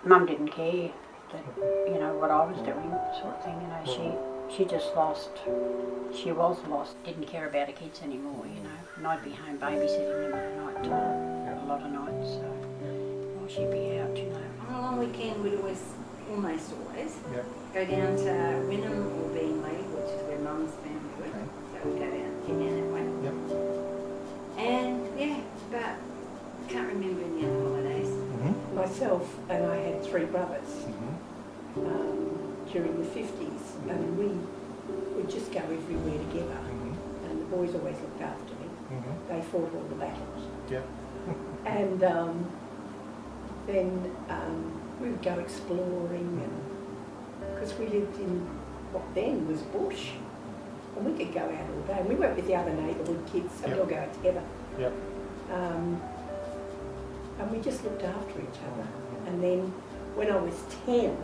Mum didn't care that, you know, what I was doing, sort of thing. You know, she just lost. She was lost. Didn't care about her kids anymore. You know, and I'd be home babysitting them at night time, a lot of nights. So, well, she'd be out. You know. On a long weekend, we'd almost always go down to Wynnum or Beenleigh, which is where Mum's family were. Okay. So we'd go down that way. And but can't remember any other holidays. Myself and I had 3 brothers during the 50s, and we would just go everywhere together. And the boys always looked after me. They fought all the battles. And then we would go exploring, and because we lived in what then was bush, and we could go out all day. And we went with the other neighbourhood kids, so we'd all go out together. And we just looked after each other. And then when I was 10,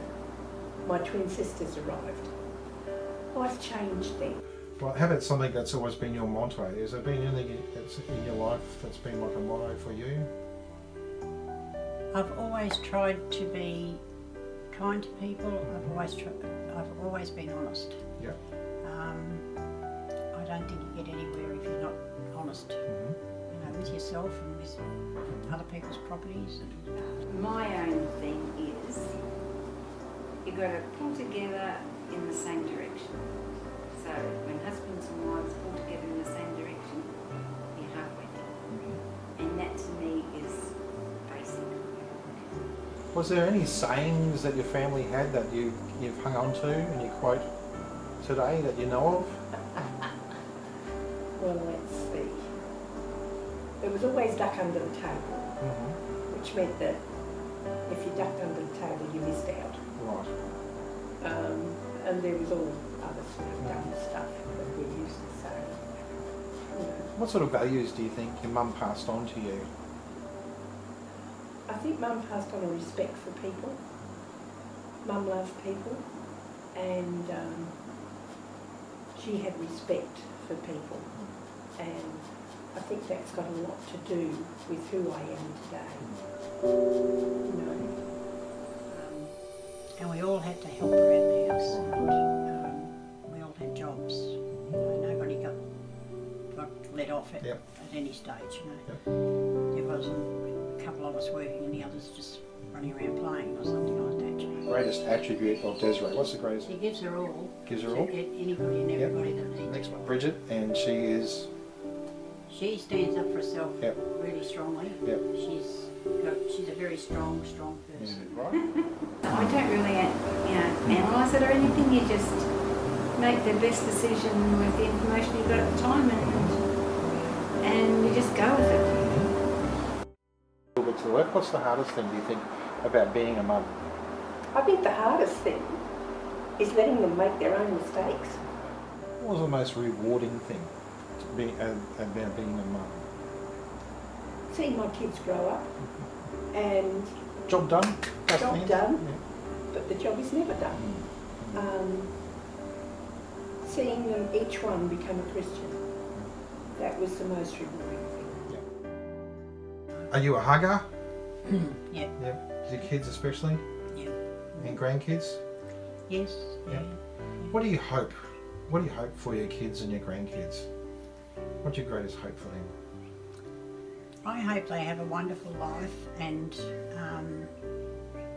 my twin sisters arrived. Life changed then. Well, how about something that's always been your motto? Has there been anything that's in your life that's been like a motto for you? I've always tried to be kind to people. I've always been honest. I don't think you get anywhere if you're not honest. You know, with yourself and with other people's properties. My own thing is you've got to pull together in the same direction. So when husbands and wives pull together in the same direction, you're halfway there. And that to me is basic. Was there any sayings that your family had that you've hung on to and you quote today that you know of? Well, let's see. There was always duck under the table, which meant that if you ducked under the table, you missed out. Right. And there was all other sort of dumb stuff that we used to say. You know. What sort of values do you think your mum passed on to you? I think Mum passed on a respect for people. Mum loved people, and she had respect for people. And I think that's got a lot to do with who I am today. You know. And we all had to help around the house. And, we all had jobs. You know, nobody got let off at any stage. You know, there wasn't a couple of us working and the others just running around playing or something like that. You know. Greatest attribute of Desiree. What's the greatest? She gives her all. Gives her all. To anybody and everybody that needs. Next one, Bridget, and she is. She stands up for herself really strongly. She's a very strong person. Right. I don't really, analyse it or anything. You just make the best decision with the information you've got at the time, and you just go with it. A little bit to the left. What's the hardest thing, do you think, about being a mum? I think the hardest thing is letting them make their own mistakes. What was the most rewarding thing about being a mum? Seeing my kids grow up and Job done? job done, but the job is never done. Seeing them, each one, become a Christian, that was the most rewarding thing. Are you a hugger? Yeah. Your kids especially? Yeah. And grandkids? Yes. Yeah. What do you hope? What do you hope for your kids and your grandkids? What's your greatest hope for them? I hope they have a wonderful life and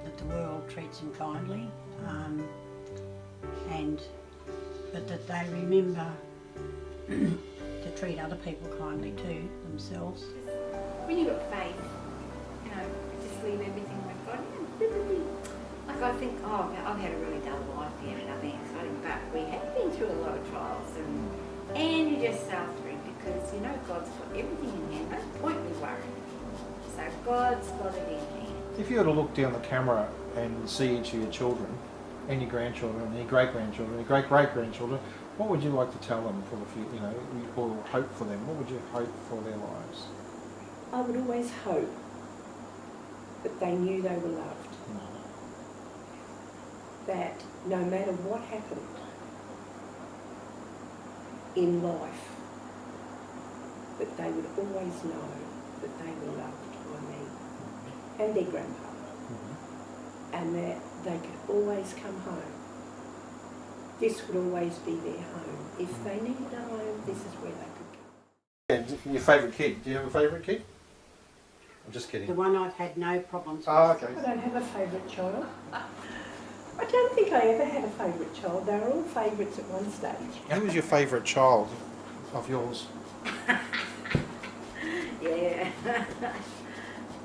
that the world treats them kindly, but that they remember to treat other people kindly too, themselves. When you've got faith, just leave everything with God. Like I think, I've had a really dull life here and nothing exciting, but we have been through a lot of trials and you just sail through because God's got everything in hand. No point we worry. So God's got it in hand. If you were to look down the camera and see each of your children and your grandchildren and your great-grandchildren and your great-great-grandchildren, what would you like to tell them for the future, or hope for them? What would you hope for their lives? I would always hope that they knew they were loved. That no matter what happened in life, that they would always know that they were loved by me and their grandpa. and that they could always come home. This would always be their home. If they needed a home, this is where they could come. And your favourite kid? Do you have a favourite kid? I'm just kidding. The one I've had no problems with. Oh, okay. I don't have a favourite child. I don't think I ever had a favourite child. They were all favourites at one stage. Who was your favourite child of yours? Yeah.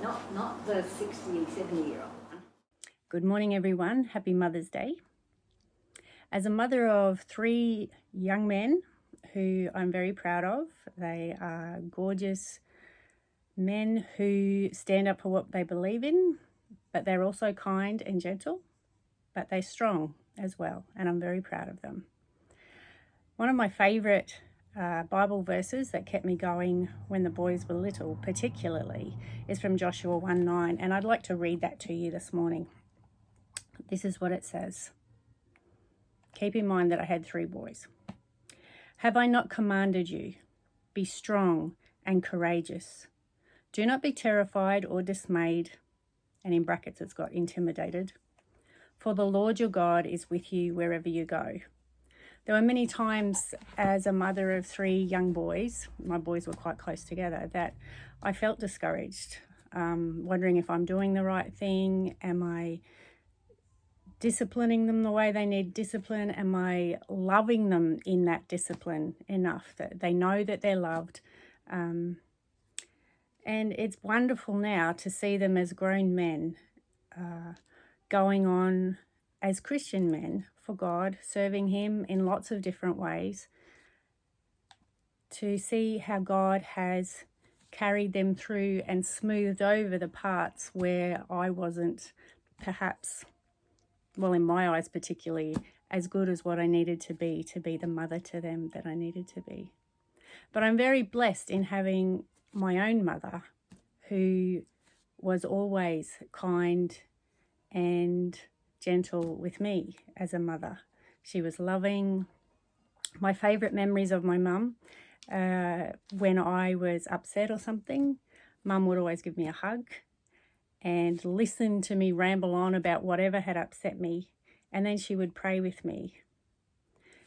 not the 70-year-old one. Good morning, everyone. Happy Mother's Day. As a mother of 3 young men who I'm very proud of, they are gorgeous men who stand up for what they believe in, but they're also kind and gentle, but they're strong as well, and I'm very proud of them. One of my favourite Bible verses that kept me going when the boys were little, particularly, is from Joshua 1:9, and I'd like to read that to you this morning. This is what it says. Keep in mind that I had 3 boys. Have I not commanded you? Be strong and courageous. Do not be terrified or dismayed, and in brackets it's got intimidated, for the Lord your God is with you wherever you go. There were many times as a mother of 3 young boys, my boys were quite close together, that I felt discouraged, wondering if I'm doing the right thing. Am I disciplining them the way they need discipline? Am I loving them in that discipline enough that they know that they're loved? And it's wonderful now to see them as grown men, going on as Christian men for God, serving Him in lots of different ways, to see how God has carried them through and smoothed over the parts where I wasn't perhaps, well, in my eyes particularly, as good as what I needed to be the mother to them that I needed to be. But I'm very blessed in having my own mother, who was always kind and gentle with me as a mother. She was loving. My favourite memories of my mum, when I was upset or something, Mum would always give me a hug and listen to me ramble on about whatever had upset me, and then she would pray with me.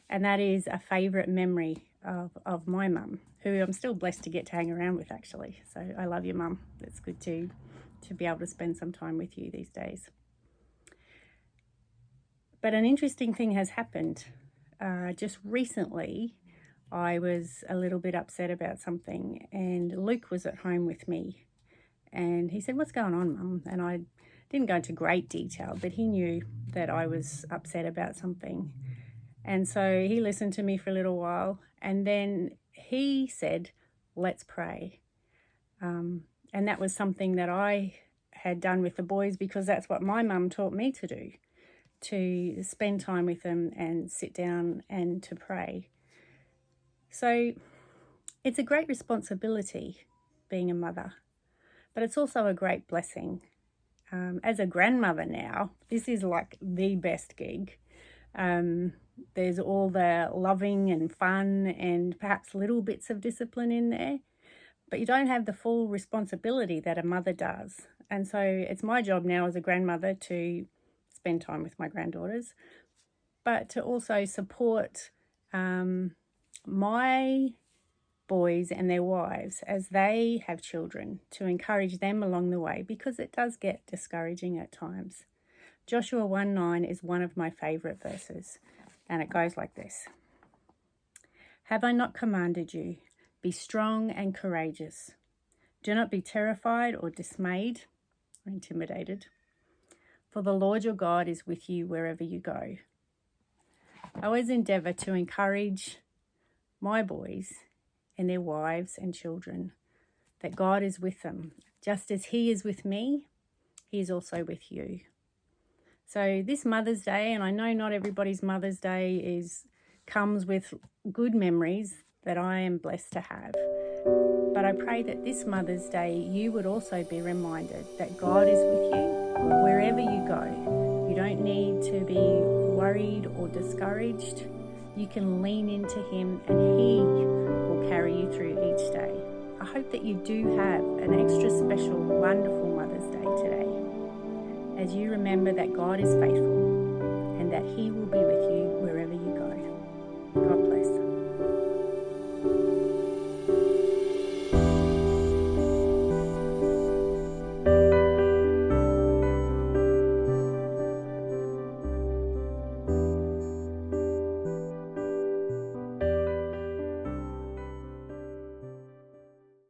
And that is a favourite memory of my mum, who I'm still blessed to get to hang around with, actually. So I love you, Mum. It's good to be able to spend some time with you these days. But an interesting thing has happened. Just recently, I was a little bit upset about something, and Luke was at home with me. And he said, "What's going on, Mum?" And I didn't go into great detail, but he knew that I was upset about something. And so he listened to me for a little while, and then he said, "Let's pray." And that was something that I had done with the boys, because that's what my mum taught me to do, to spend time with them and sit down and to pray. So it's a great responsibility being a mother, but it's also a great blessing. As a grandmother now, this is like the best gig. There's all the loving and fun and perhaps little bits of discipline in there, but you don't have the full responsibility that a mother does. And so it's my job now as a grandmother to spend time with my granddaughters, but to also support my boys and their wives as they have children, to encourage them along the way, because it does get discouraging at times. Joshua 1:9 is one of my favourite verses, and it goes like this. Have I not commanded you? Be strong and courageous. Do not be terrified or dismayed or intimidated, for the Lord your God is with you wherever you go. I always endeavour to encourage my boys and their wives and children that God is with them. Just as He is with me, He is also with you. So this Mother's Day, and I know not everybody's Mother's Day comes with good memories that I am blessed to have, but I pray that this Mother's Day you would also be reminded that God is with you wherever you go. You don't need to be worried or discouraged. You can lean into Him, and He will carry you through each day. I hope that you do have an extra special, wonderful Mother's Day today. as you remember that God is faithful and that He will be with